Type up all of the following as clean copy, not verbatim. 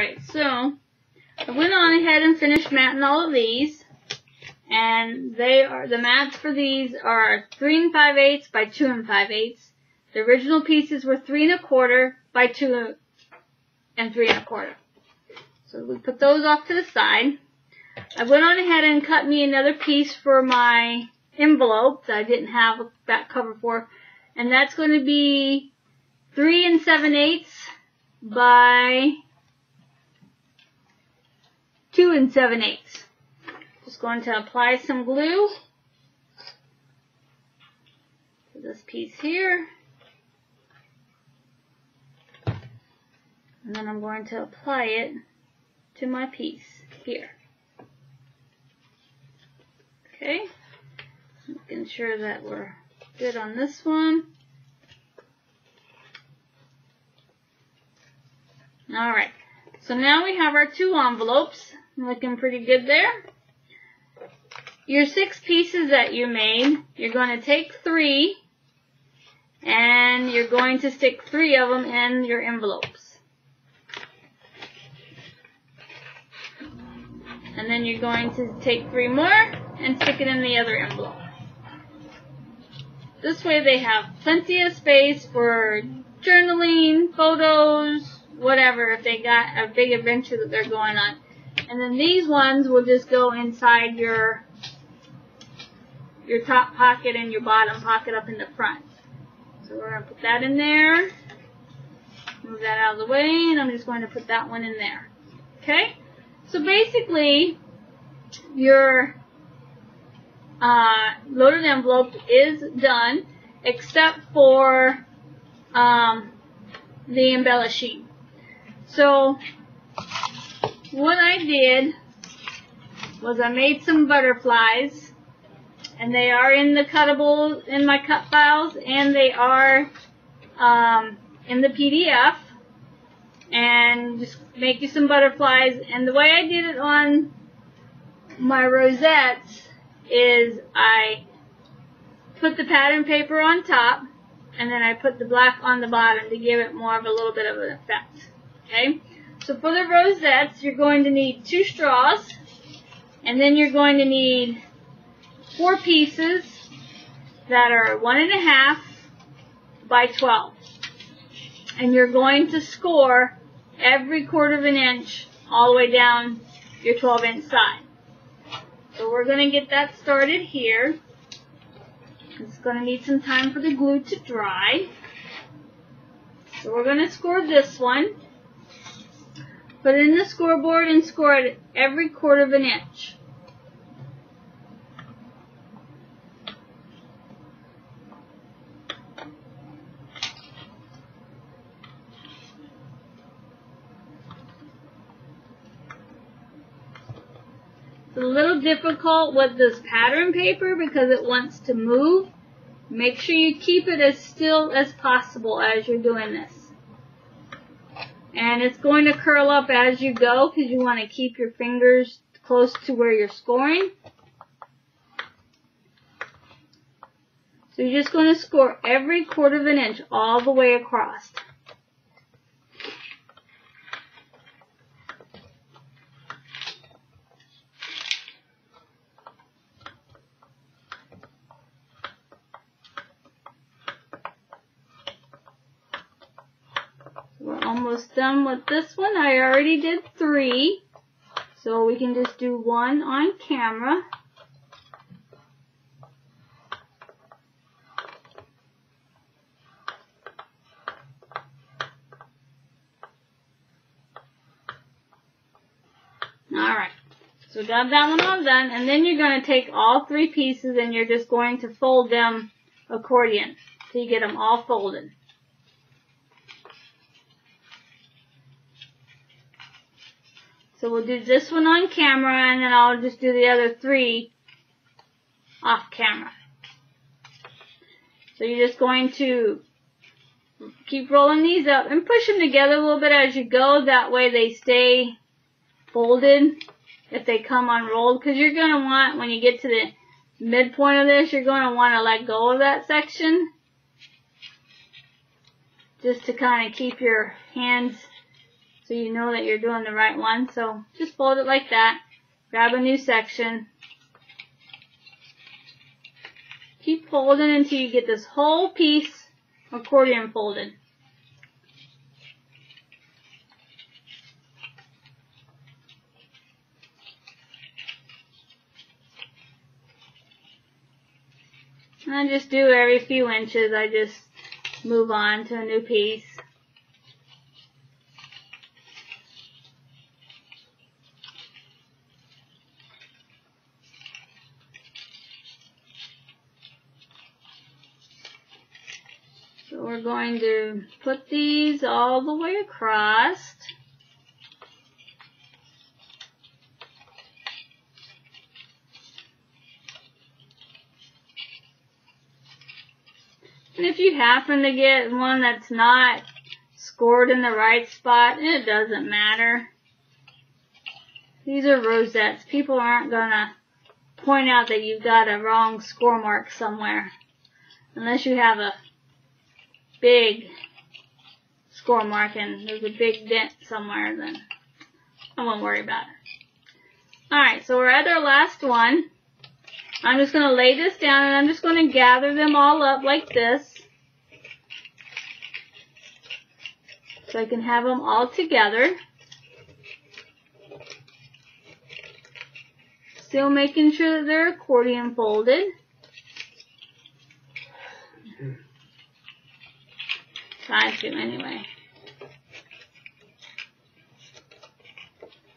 Alright, so I went on ahead and finished matting all of these. And the mats for these are 3 5/8 by 2 5/8. The original pieces were 3 1/4 by 2 3 1/4. So we put those off to the side. I went on ahead and cut me another piece for my envelope that I didn't have a back cover for. And that's going to be 3 7/8 by 2 7/8. Just going to apply some glue to this piece here. And then I'm going to apply it to my piece here. Okay, making sure that we're good on this one. Alright, so now we have our 2 envelopes. Looking pretty good there. Your 6 pieces that you made, you're going to take 3 and you're going to stick 3 of them in your envelopes. And then you're going to take 3 more and stick it in the other envelope. This way they have plenty of space for journaling, photos, whatever, if they got a big adventure that they're going on. And then these ones will just go inside your top pocket and your bottom pocket up in the front. So we're going to put that in there. Move that out of the way, and I'm just going to put that one in there. Okay? So basically, your loaded envelope is done, except for the embellishing. So what I did was I made some butterflies, and they are in the cuttable, in my cut files, and they are in the PDF. And just make you some butterflies. And the way I did it on my rosettes is I put the pattern paper on top, and then I put the black on the bottom to give it more of a little bit of an effect. Okay? So for the rosettes, you're going to need 2 straws, and then you're going to need 4 pieces that are 1 1/2 by 12. And you're going to score every 1/4 inch all the way down your 12-inch side. So we're going to get that started here. It's going to need some time for the glue to dry. So we're going to score this one. Put it in the scoreboard and score it every 1/4 inch. It's a little difficult with this pattern paper because it wants to move. Make sure you keep it as still as possible as you're doing this. And it's going to curl up as you go because you want to keep your fingers close to where you're scoring. So you're just going to score every 1/4 inch all the way across. We're almost done with this one. I already did 3, so we can just do 1 on camera. Alright, so we got that one all done, and then you're going to take all 3 pieces and you're just going to fold them accordion so you get them all folded. So we'll do this one on camera, and then I'll just do the other 3 off camera. So you're just going to keep rolling these up and push them together a little bit as you go. That way they stay folded if they come unrolled. Because you're going to want, when you get to the midpoint of this, you're going to want to let go of that section. Just to kind of keep your hands so you know that you're doing the right one. So just fold it like that. Grab a new section. Keep folding until you get this whole piece accordion folded. And I just do every few inches, I just move on to a new piece. So we're going to put these all the way across. And if you happen to get one that's not scored in the right spot, it doesn't matter. These are rosettes. People aren't going to point out that you've got a wrong score mark somewhere. Unless you have a big score mark and there's a big dent somewhere, then I won't worry about it. Alright, so we're at our last one. I'm just going to lay this down and I'm just going to gather them all up like this. So I can have them all together. Still making sure that they're accordion folded. Try to anyway.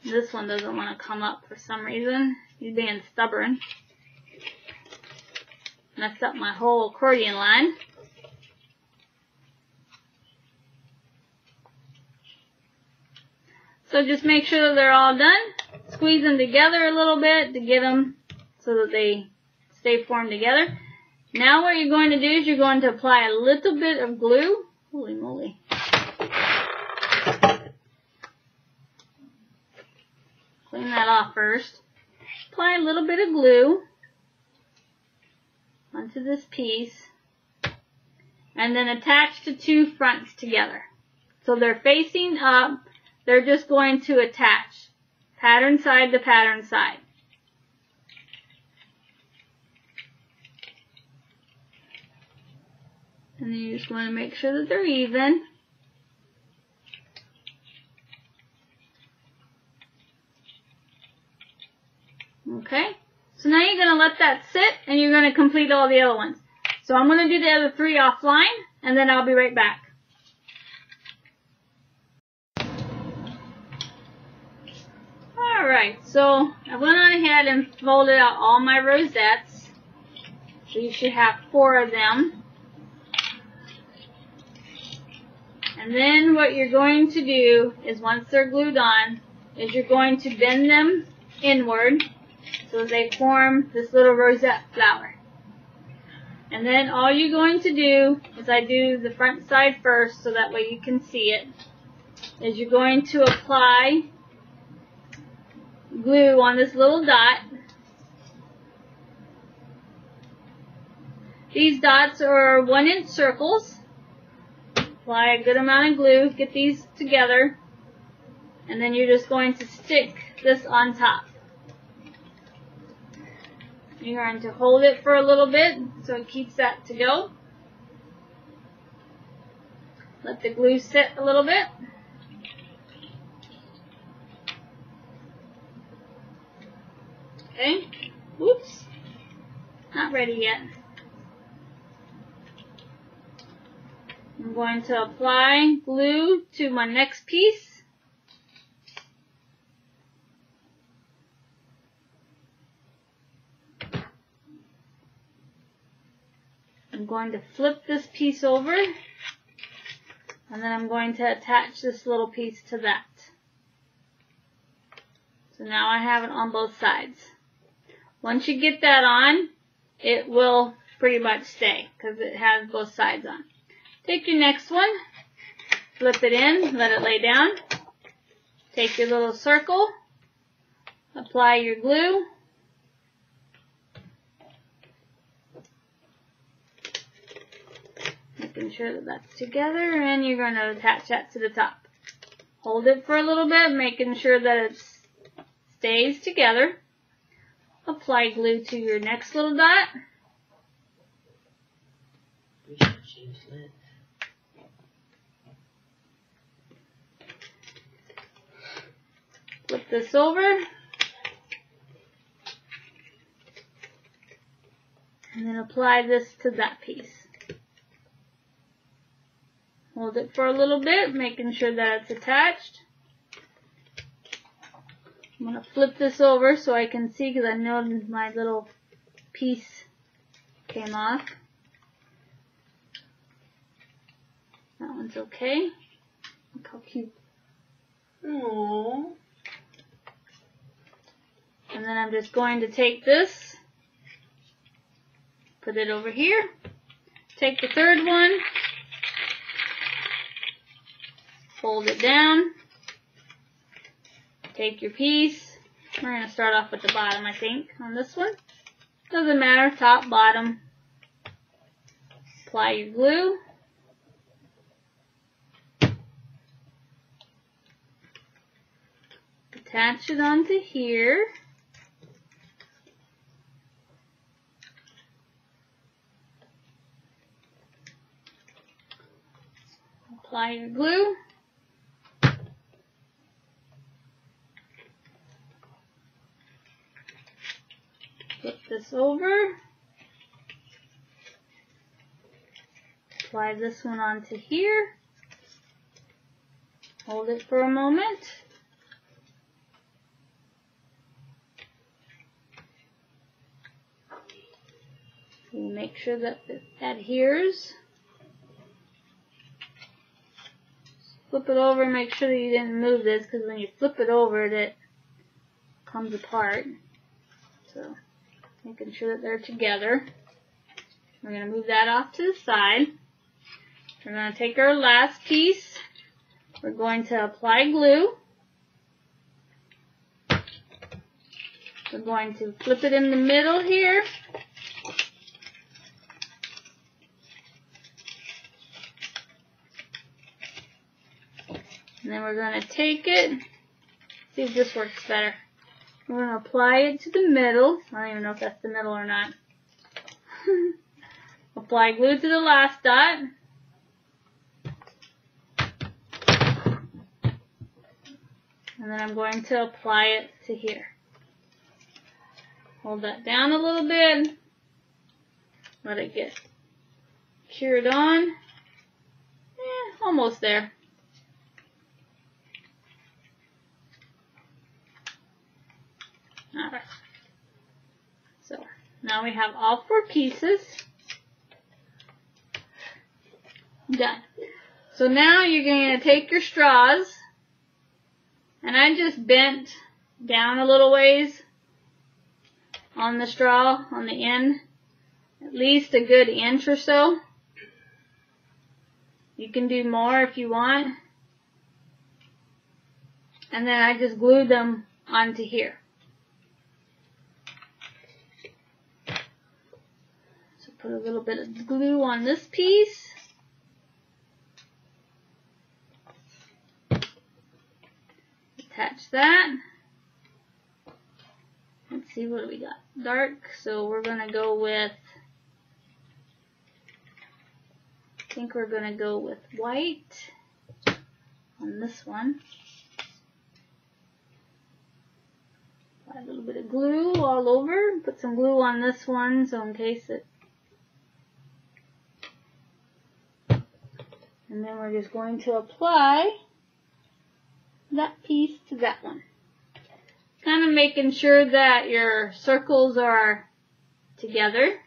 This one doesn't want to come up for some reason. He's being stubborn. Messed up my whole accordion line. So just make sure that they're all done. Squeeze them together a little bit to get them so that they stay formed together. Now what you're going to do is you're going to apply a little bit of glue. Holy moly. Clean that off first. Apply a little bit of glue onto this piece, and then attach the two fronts together. So they're facing up, they're just going to attach pattern side to pattern side. And then you just want to make sure that they're even. Okay. So now you're going to let that sit, and you're going to complete all the other ones. So I'm going to do the other three offline, and then I'll be right back. Alright, so I went on ahead and folded out all my rosettes. So you should have 4 of them. And then what you're going to do is, once they're glued on, is you're going to bend them inward. So they form this little rosette flower. And then all you're going to do is, I do the front side first so that way you can see it, is you're going to apply glue on this little dot. These dots are 1-inch circles. Apply a good amount of glue, get these together, and then you're just going to stick this on top. You're going to hold it for a little bit so it keeps that to go. Let the glue sit a little bit. Okay. Oops. Not ready yet. I'm going to apply glue to my next piece. I'm going to flip this piece over, and then I'm going to attach this little piece to that. So now I have it on both sides. Once you get that on, it will pretty much stay because it has both sides on. Take your next one, flip it in, let it lay down. Take your little circle, apply your glue. Making sure that that's together, and you're going to attach that to the top. Hold it for a little bit, making sure that it stays together. Apply glue to your next little dot. We should change lids. Flip this over. And then apply this to that piece. Hold it for a little bit, making sure that it's attached. I'm going to flip this over so I can see, because I know my little piece came off. That one's okay. Look how cute. Aww. And then I'm just going to take this, put it over here. Take the third one, fold it down, take your piece. We're going to start off with the bottom, I think, on this one. Doesn't matter, top, bottom. Apply your glue. Attach it onto here. Apply your glue. Flip this over. Apply this one onto here. Hold it for a moment. You make sure that it adheres. Flip it over and make sure that you didn't move this, because when you flip it over, it comes apart. So, making sure that they're together. We're going to move that off to the side. We're going to take our last piece. We're going to apply glue. We're going to flip it in the middle here. And then we're going to take it, see if this works better. We're going to apply it to the middle. I don't even know if that's the middle or not. Apply glue to the last dot. And then I'm going to apply it to here. Hold that down a little bit. Let it get cured on. Almost there. Alright, so now we have all 4 pieces done. So now you're going to take your straws, and I just bent down a little ways on the straw on the end, at least a good inch or so. You can do more if you want. And then I just glued them onto here. Put a little bit of glue on this piece. Attach that. Let's see, what do we got? Dark, so we're going to go with, I think we're going to go with white on this one. Apply a little bit of glue all over. Put some glue on this one, so in case it. And then we're just going to apply that piece to that one. Kind of making sure that your circles are together.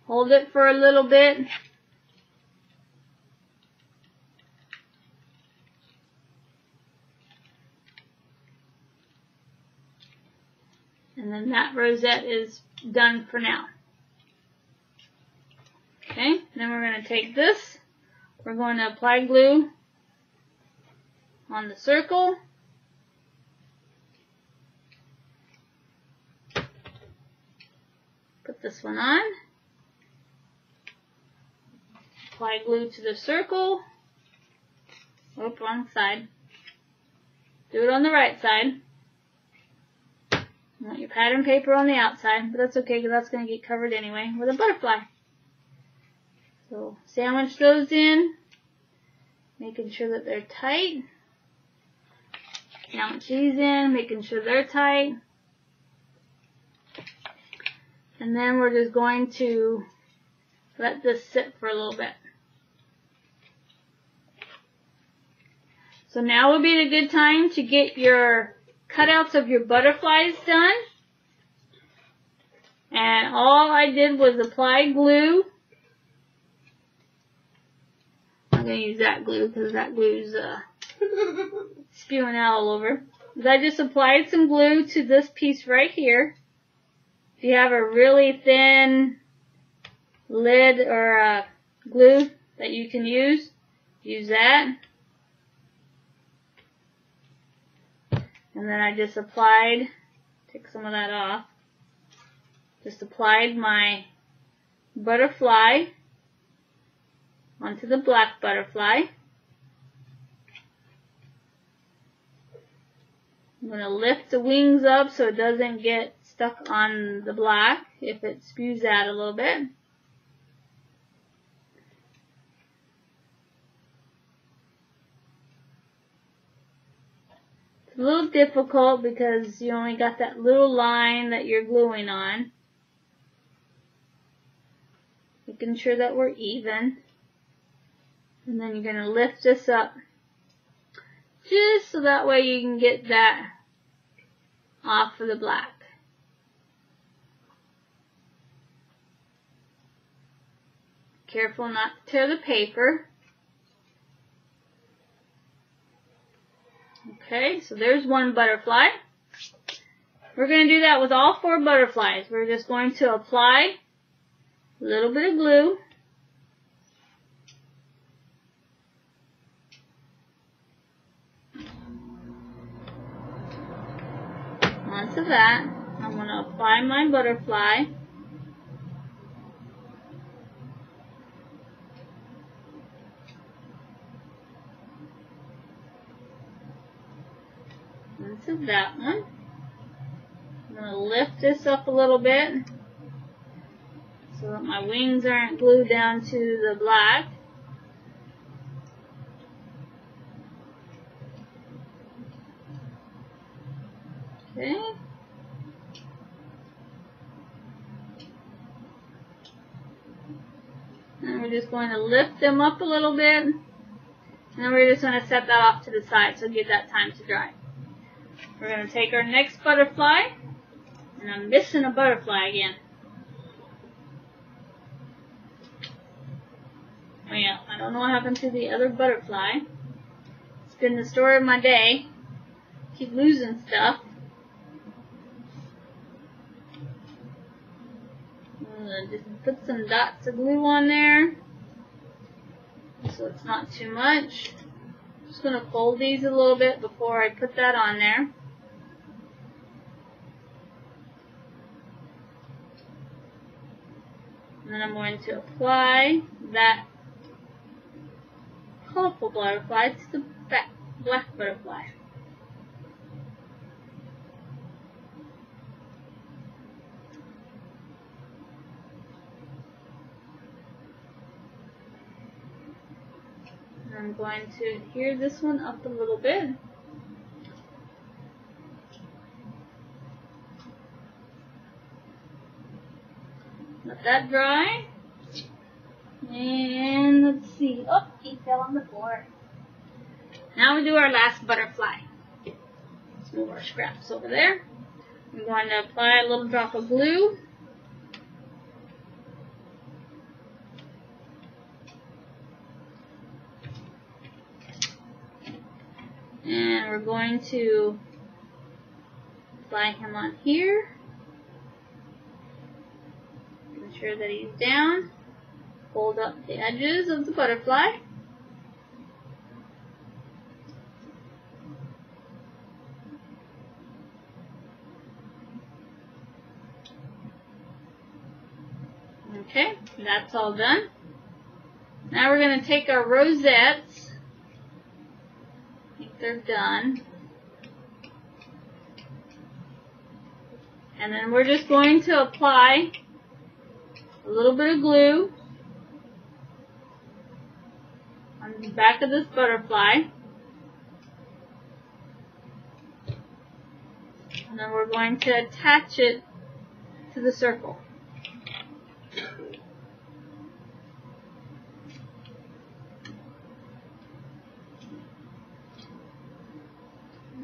Hold it for a little bit. And then that rosette is done for now. Okay, then we're going to take this. We're going to apply glue on the circle. Put this one on. Apply glue to the circle. Oop, wrong side. Do it on the right side. You want your pattern paper on the outside, but that's okay because that's going to get covered anyway with a butterfly. So sandwich those in, making sure that they're tight. Sandwich these in, making sure they're tight. And then we're just going to let this sit for a little bit. So now would be the good time to get your cutouts of your butterflies done. And all I did was apply glue. I'm going to use that glue because that glue's spewing out all over. But I just applied some glue to this piece right here. If you have a really thin lid or glue that you can use that. And then I just applied, take some of that off, just applied my butterfly onto the black butterfly. I'm going to lift the wings up so it doesn't get stuck on the black if it spews out a little bit. It's a little difficult because you only got that little line that you're gluing on. Making sure that we're even. And then you're going to lift this up just so that way you can get that off of the black. Careful not to tear the paper. Okay, so there's one butterfly. We're going to do that with all 4 butterflies. We're just going to apply a little bit of glue. Onto that, I'm going to apply my butterfly. Onto that one. I'm going to lift this up a little bit so that my wings aren't glued down to the black. Okay. And we're just going to lift them up a little bit. And then we're just going to set that off to the side so give that time to dry. We're going to take our next butterfly. And I'm missing a butterfly again. Well, I don't know what happened to the other butterfly. It's been the story of my day. Keep losing stuff. Just put some dots of glue on there so it's not too much. Just going to fold these a little bit before I put that on there. And then I'm going to apply that colorful butterfly to the black butterfly. I'm going to adhere this one up a little bit. Let that dry. And let's see. Oh, he fell on the floor. Now we do our last butterfly. Let's move our scraps over there. I'm going to apply a little drop of glue. And we're going to apply him on here. Make sure that he's down. Fold up the edges of the butterfly. Okay, that's all done. Now we're going to take our rosettes I think they're done. And then we're just going to apply a little bit of glue on the back of this butterfly. And then we're going to attach it to the circle.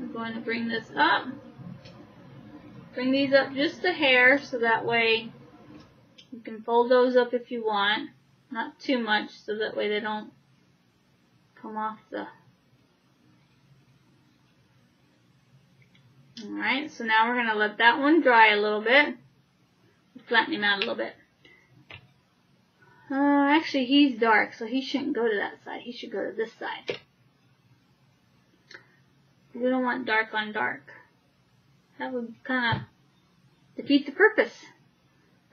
We're going to bring this up. Bring these up just a hair so that way you can fold those up if you want. Not too much so that way they don't come off the... Alright, so now we're going to let that one dry a little bit. Flatten him out a little bit. Actually, he's dark, so he shouldn't go to that side. He should go to this side. We don't want dark on dark. That would kind of defeat the purpose.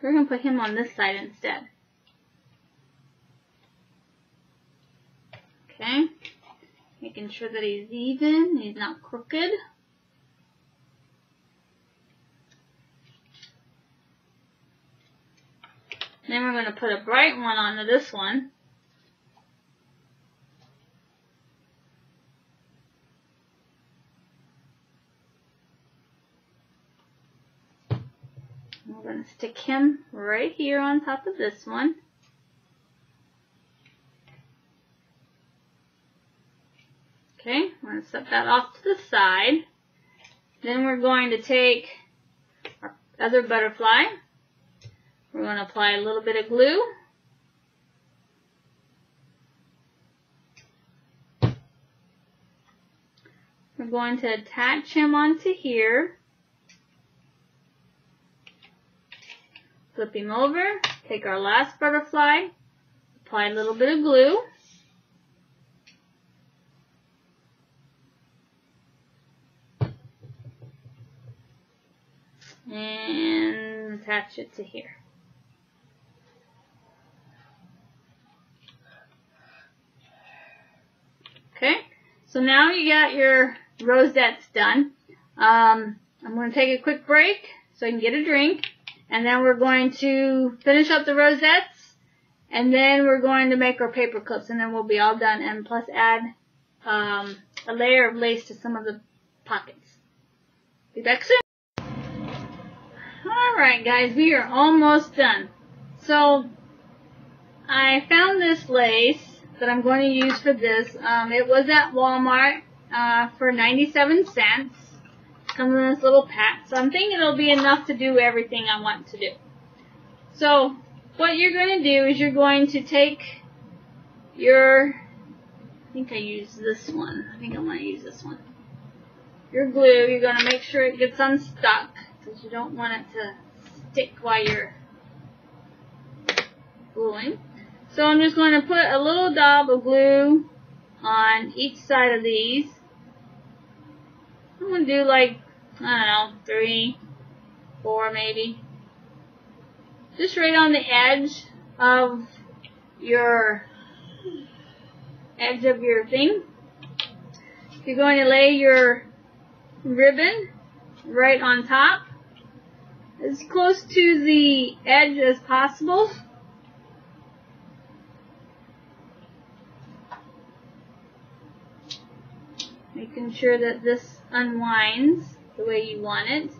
We're going to put him on this side instead. Okay. Making sure that he's even, he's not crooked. Then we're going to put a bright one onto this one. We're going to stick him right here on top of this one. Okay, we're going to set that off to the side. Then we're going to take our other butterfly. We're going to apply a little bit of glue. We're going to attach him onto here. Flip him over, take our last butterfly, apply a little bit of glue. And attach it to here. Okay, so now you got your rosettes done. I'm going to take a quick break so I can get a drink. And then we're going to finish up the rosettes. And then we're going to make our paper clips. And then we'll be all done. And plus add a layer of lace to some of the pockets. Be back soon. Alright guys, we are almost done. So, I found this lace that I'm going to use for this. It was at Walmart for 97 cents. Comes in this little pack. So I'm thinking it'll be enough to do everything I want to do. So, what you're going to do is you're going to take your, I think I use this one. I think I'm going to use this one. Your glue, you're going to make sure it gets unstuck because you don't want it to stick while you're gluing. So I'm just going to put a little dab of glue on each side of these. I'm going to do like, I don't know, 3, 4 maybe. Just right on the edge of your thing. You're going to lay your ribbon right on top, as close to the edge as possible. Making sure that this unwinds the way you want it.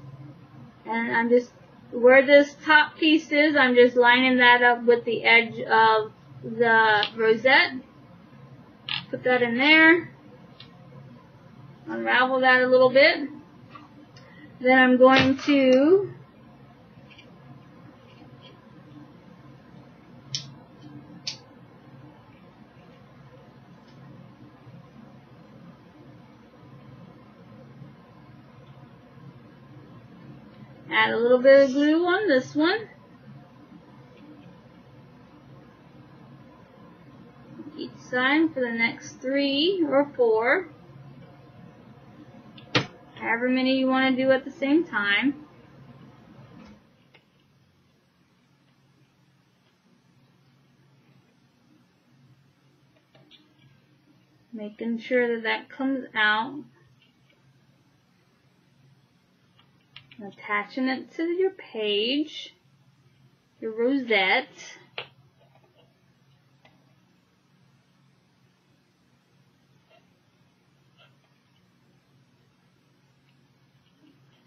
And I'm just, where this top piece is, I'm just lining that up with the edge of the rosette. Put that in there. Unravel that a little bit. Then I'm going to add a little bit of glue on this one. Each side for the next 3 or 4. However many you want to do at the same time. Making sure that that comes out. Attaching it to your page, your rosette.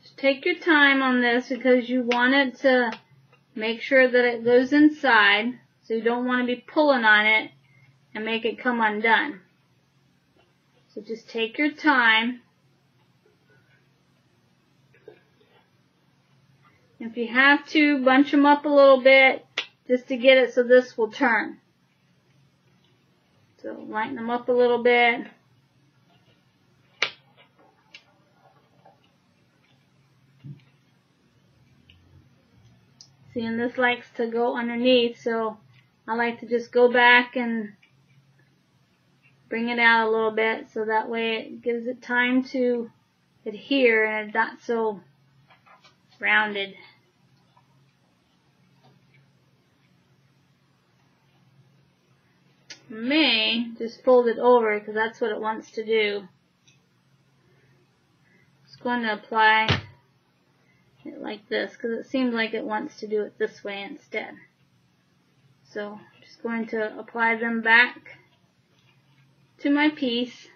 Just take your time on this because you want it to make sure that it goes inside. So you don't want to be pulling on it and make it come undone. So just take your time. If you have to, bunch them up a little bit just to get it so this will turn. So lighten them up a little bit. See, and this likes to go underneath, so I like to just go back and bring it out a little bit so that way it gives it time to adhere and it's not so rounded. May just fold it over because that's what it wants to do. Just going to apply it like this because it seems like it wants to do it this way instead. So I'm just going to apply them back to my piece.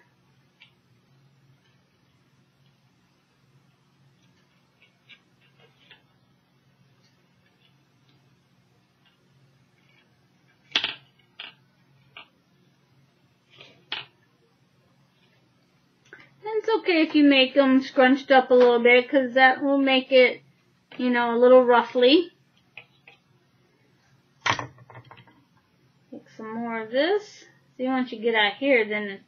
It's okay if you make them scrunched up a little bit because that will make it, you know, a little ruffly. Take some more of this. See, once you get out here, then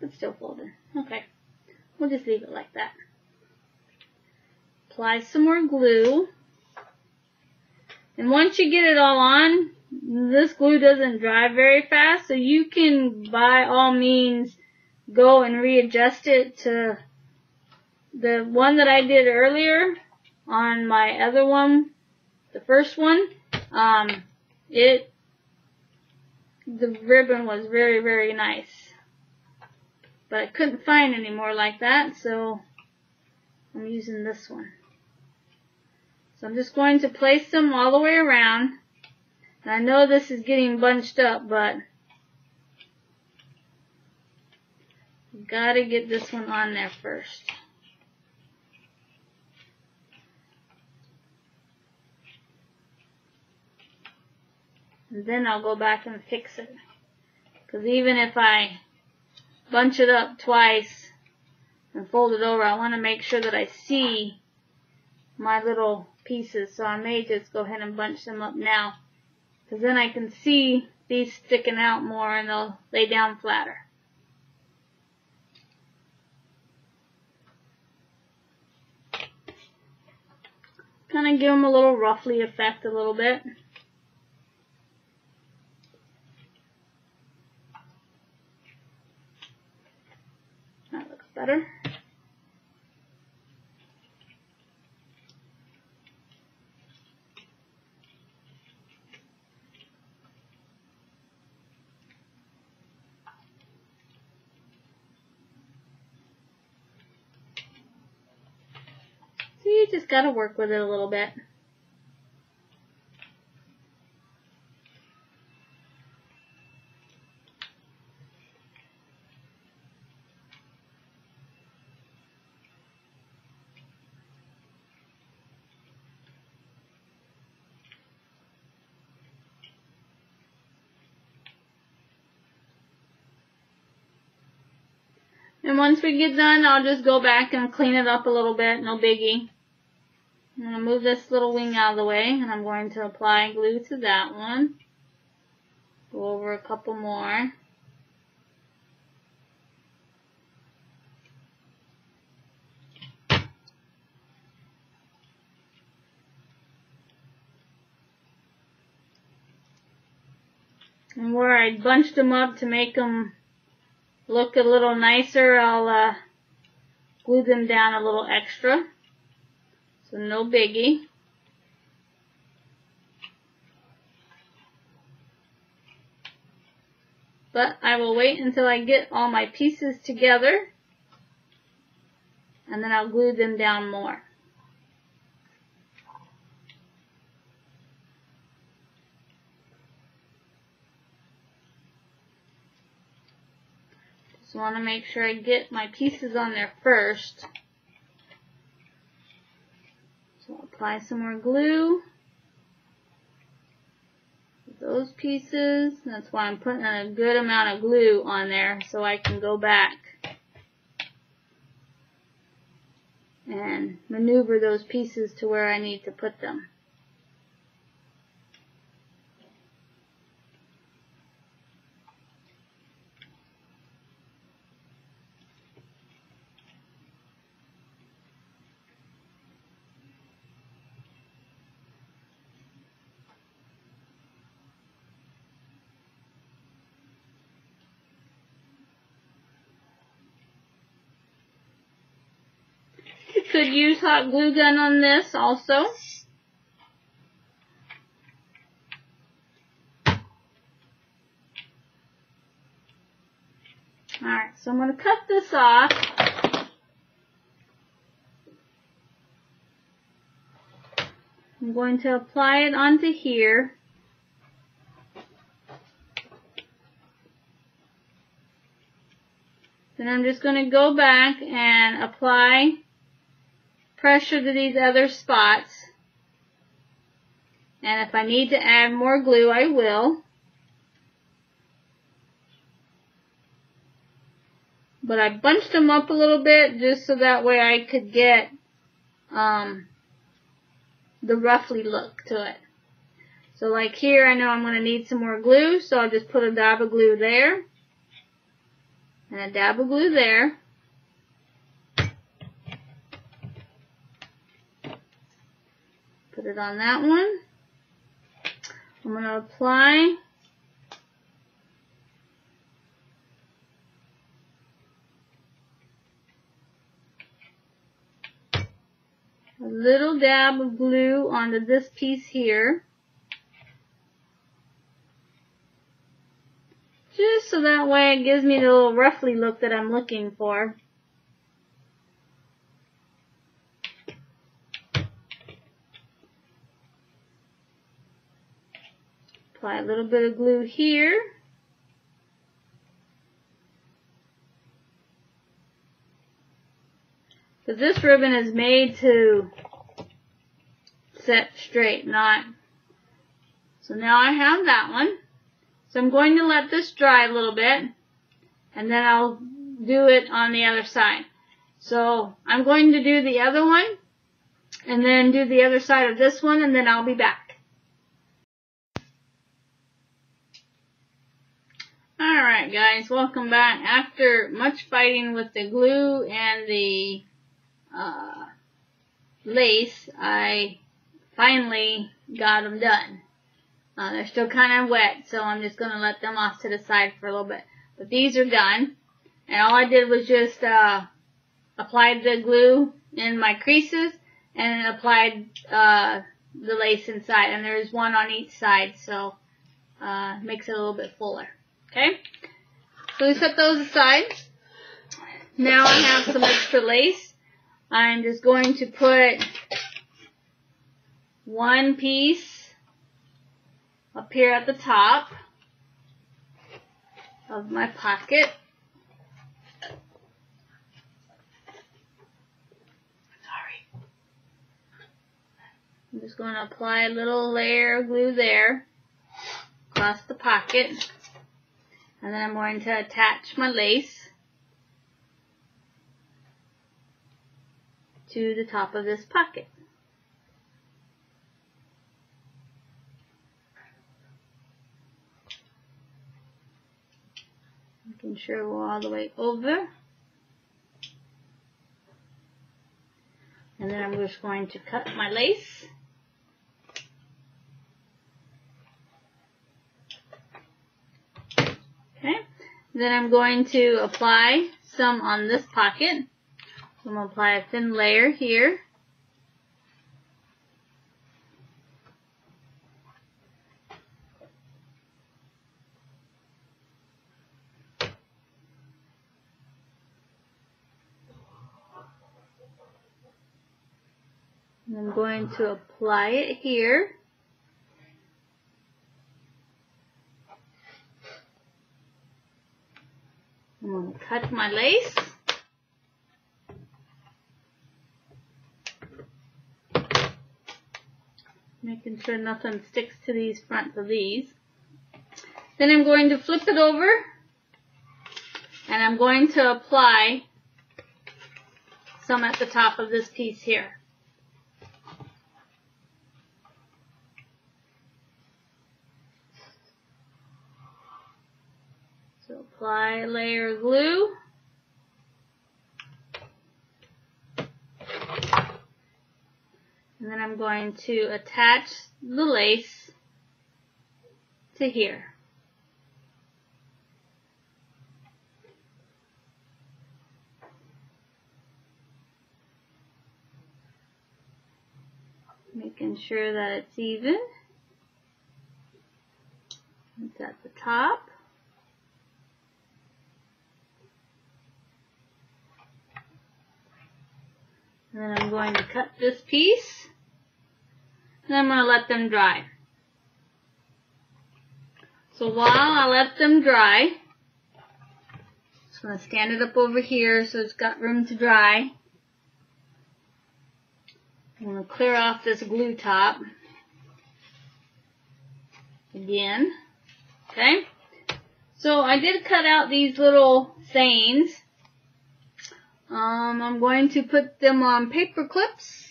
it's still folded. Okay, we'll just leave it like that. Apply some more glue. And once you get it all on, this glue doesn't dry very fast, so you can, by all means, go and readjust it to the one that I did earlier on my other one, the first one. The ribbon was very, very nice, but I couldn't find any more like that, so I'm using this one. So I'm just going to place them all the way around. And I know this is getting bunched up, but gotta get this one on there first. And then I'll go back and fix it. Because even if I bunch it up twice and fold it over, I want to make sure that I see my little pieces. So I may just go ahead and bunch them up now. Because then I can see these sticking out more and they'll lay down flatter. Kind of give them a little ruffly effect a little bit. That looks better. So you just got to work with it a little bit. And once we get done, I'll just go back and clean it up a little bit, no biggie. I'm going to move this little wing out of the way, and I'm going to apply glue to that one. Go over a couple more. And where I bunched them up to make them look a little nicer, I'll glue them down a little extra. So no biggie. but I will wait until I get all my pieces together, and then I'll glue them down more. Just want to make sure I get my pieces on there first. So I'll apply some more glue. Those pieces, that's why I'm putting a good amount of glue on there so I can go back and maneuver those pieces to where I need to put them. Could use hot glue gun on this also. Alright, so I'm going to cut this off. I'm going to apply it onto here. Then I'm just going to go back and apply pressure to these other spots, and if I need to add more glue, I will. But I bunched them up a little bit just so that way I could get the roughly look to it. So like here, I know I'm going to need some more glue, so I'll just put a dab of glue there and a dab of glue there. Put it on that one. I'm going to apply a little dab of glue onto this piece here. Just so that way it gives me the little roughly look that I'm looking for. Apply a little bit of glue here. But this ribbon is made to set straight, not. So now I have that one. So I'm going to let this dry a little bit, and then I'll do it on the other side. So I'm going to do the other one, and then do the other side of this one, and then I'll be back. Alright guys, welcome back. After much fighting with the glue and the lace, I finally got them done. They're still kind of wet, so I'm just going to let them off to the side for a little bit. But these are done, and all I did was just applied the glue in my creases and applied the lace inside, and there's one on each side, so makes it a little bit fuller. Okay, so we set those aside. Now I have some extra lace. I'm just going to put one piece up here at the top of my pocket. Sorry. I'm just going to apply a little layer of glue there across the pocket. And then I'm going to attach my lace to the top of this pocket. Making sure we're all the way over. And then I'm just going to cut my lace. Okay. Then I'm going to apply some on this pocket. So I'm going to apply a thin layer here. And I'm going to apply it here. I'm going to cut my lace. Making sure nothing sticks to these fronts of these. Then I'm going to flip it over and I'm going to apply some at the top of this piece here. So apply a layer of glue. And then I'm going to attach the lace to here. Making sure that it's even. It's at the top. And then I'm going to cut this piece. And I'm going to let them dry. So while I let them dry, I'm just going to stand it up over here so it's got room to dry. I'm going to clear off this glue top again. Okay. So I did cut out these little sayings. I'm going to put them on paper clips.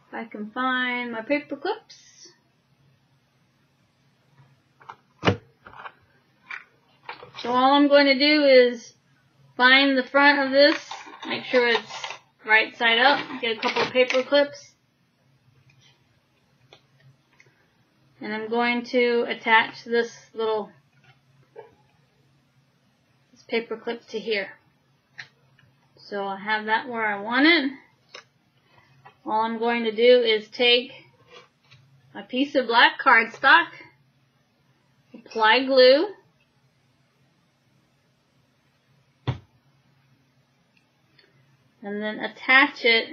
If I can find my paper clips. So all I'm going to do is find the front of this, make sure it's right side up, get a couple of paper clips. And I'm going to attach this paper clip to here. So I have that where I want it. All I'm going to do is take a piece of black cardstock, apply glue, and then attach it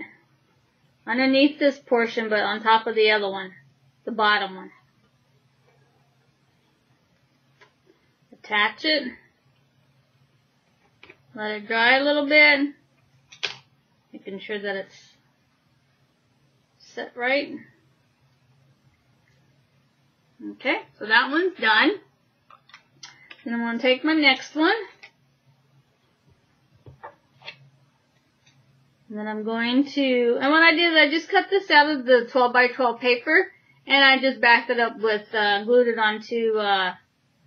underneath this portion but on top of the other one, the bottom one. Attach it, let it dry a little bit, making sure that it's set right. Okay, so that one's done. Then I'm going to take my next one. And then I'm going to, and what I did is I just cut this out of the 12 by 12 paper and I just backed it up with, glued it onto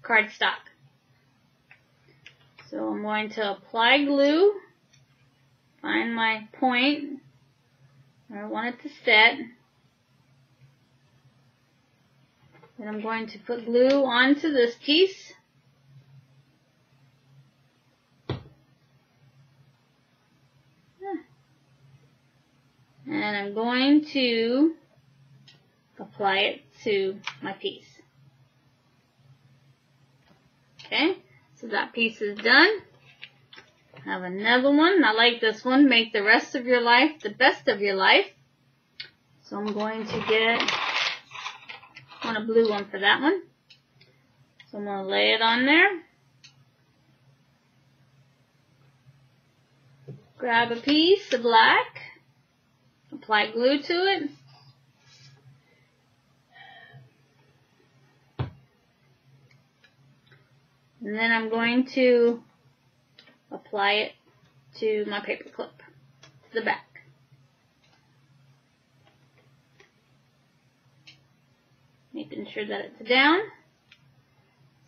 cardstock. So I'm going to apply glue, find my point where I want it to set. Then I'm going to put glue onto this piece. And I'm going to apply it to my piece. Okay, so that piece is done. I have another one. I like this one. Make the rest of your life the best of your life. So I'm going to get, I want a blue one for that one. So I'm going to lay it on there. Grab a piece of black. Apply glue to it. And then I'm going to apply it to my paper clip, to the back. Making sure that it's down.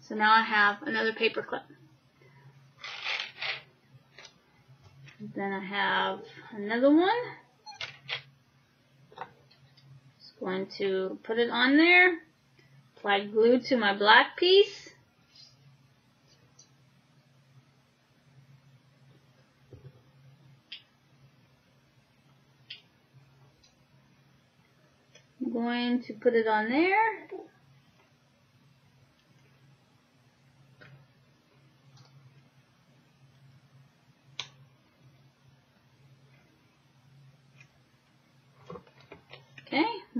So now I have another paper clip. Then I have another one. Just going to put it on there. Apply glue to my black piece. I'm going to put it on there.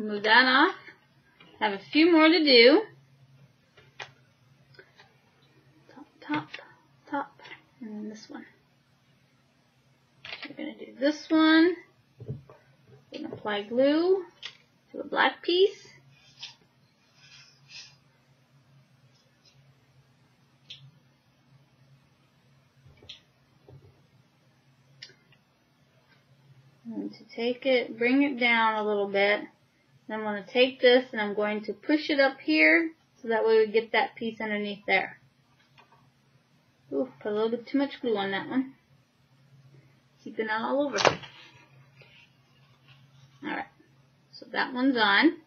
Move that off. Have a few more to do. Top, and then this one. So we're going to do this one. We're going to apply glue to a black piece. I'm going to take it, bring it down a little bit. Then I'm going to take this and I'm going to push it up here so that way we get that piece underneath there. Ooh, put a little bit too much glue on that one. Keeping it all over. Alright, so that one's on.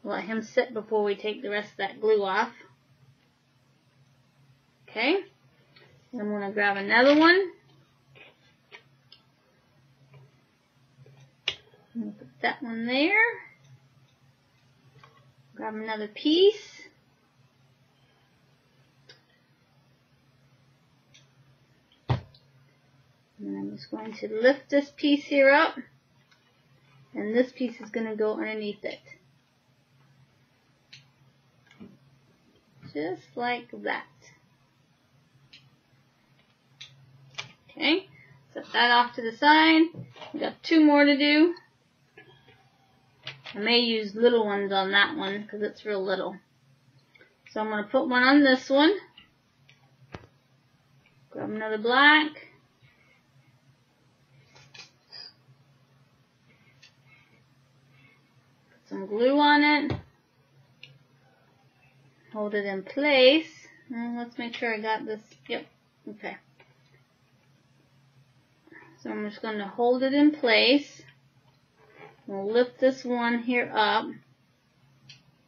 We'll let him sit before we take the rest of that glue off. Okay, then I'm going to grab another one. I'm going to put that one there. Grab another piece. And I'm just going to lift this piece here up. And this piece is going to go underneath it. Just like that. Okay, set that off to the side. We've got 2 more to do. I may use little ones on that one because it's real little. So I'm going to put one on this one. Grab another black. Put some glue on it. Hold it in place. And let's make sure I got this. Yep. Okay. So I'm just going to hold it in place. We'll lift this one here up.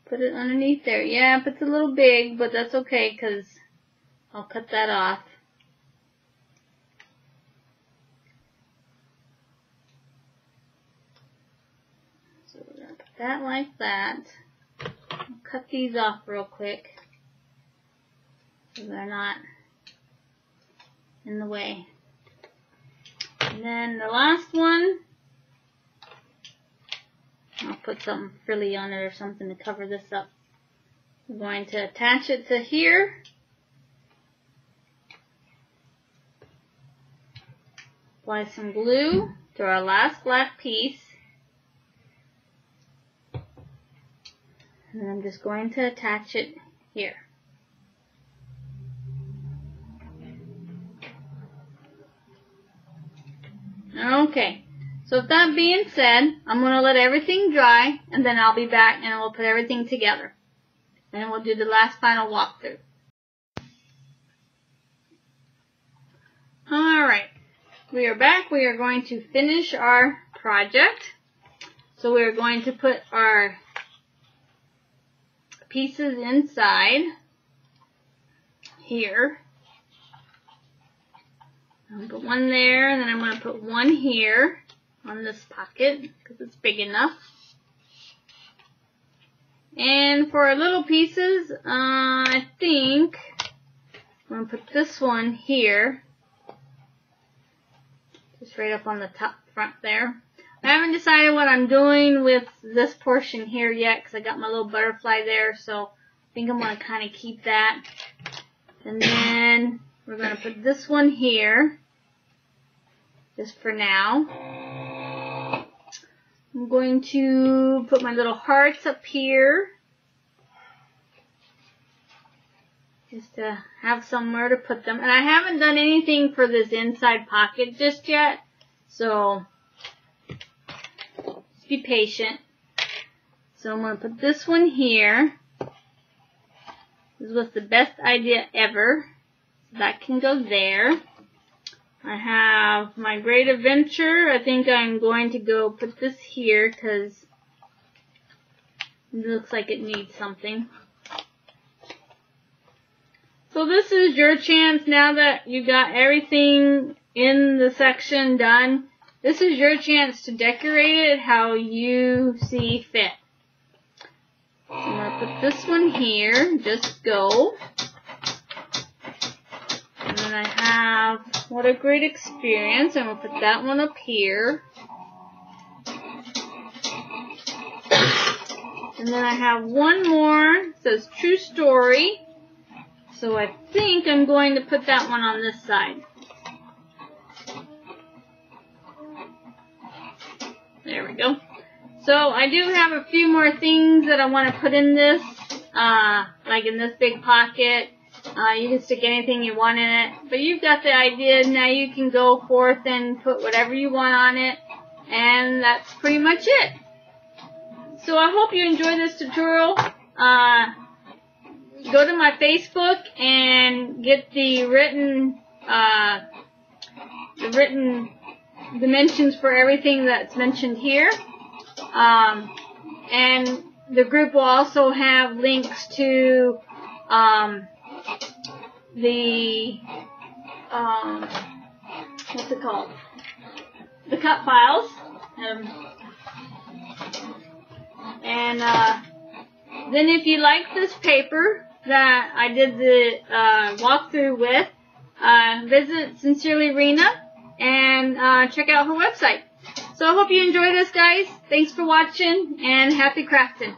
Put it underneath there. Yeah, it's a little big, but that's okay because I'll cut that off. So we're going to put that like that. I'll cut these off real quick so they're not in the way. And then the last one, I'll put something frilly on it or something to cover this up. We're going to attach it to here. Apply some glue to our last black piece. And I'm just going to attach it here. Okay. So with that being said, I'm going to let everything dry, and then I'll be back and we'll put everything together. And we'll do the last final walkthrough. Alright, we are back. We are going to finish our project. So we are going to put our pieces inside here. I'll put one there, and then I'm going to put one here on this pocket because it's big enough. And for our little pieces, I think I'm going to put this one here, just right up on the top front there. I haven't decided what I'm doing with this portion here yet because I got my little butterfly there, so I think I'm going to kind of keep that. And then we're going to put this one here, just for now. I'm going to put my little hearts up here, just to have somewhere to put them. And I haven't done anything for this inside pocket just yet, so just be patient. So I'm going to put this one here. This was the best idea ever. So that can go there. I have my Great Adventure. I think I'm going to go put this here because it looks like it needs something. So this is your chance now that you got everything in the section done. This is your chance to decorate it how you see fit. So I'm going to put this one here. Just go. And then I have What a Great Experience. I'm going to put that one up here. And then I have one more. It says True Story. So I think I'm going to put that one on this side. There we go. So I do have a few more things that I want to put in this, like in this big pocket. You can stick anything you want in it, but you've got the idea. Now you can go forth and put whatever you want on it, and that's pretty much it. So I hope you enjoy this tutorial. Go to my Facebook and get the written dimensions for everything that's mentioned here. And the group will also have links to the what's it called? The cut files. And then if you like this paper that I did the walkthrough with, visit Sincerely Rina and check out her website. So I hope you enjoy this, guys. Thanks for watching, and happy crafting.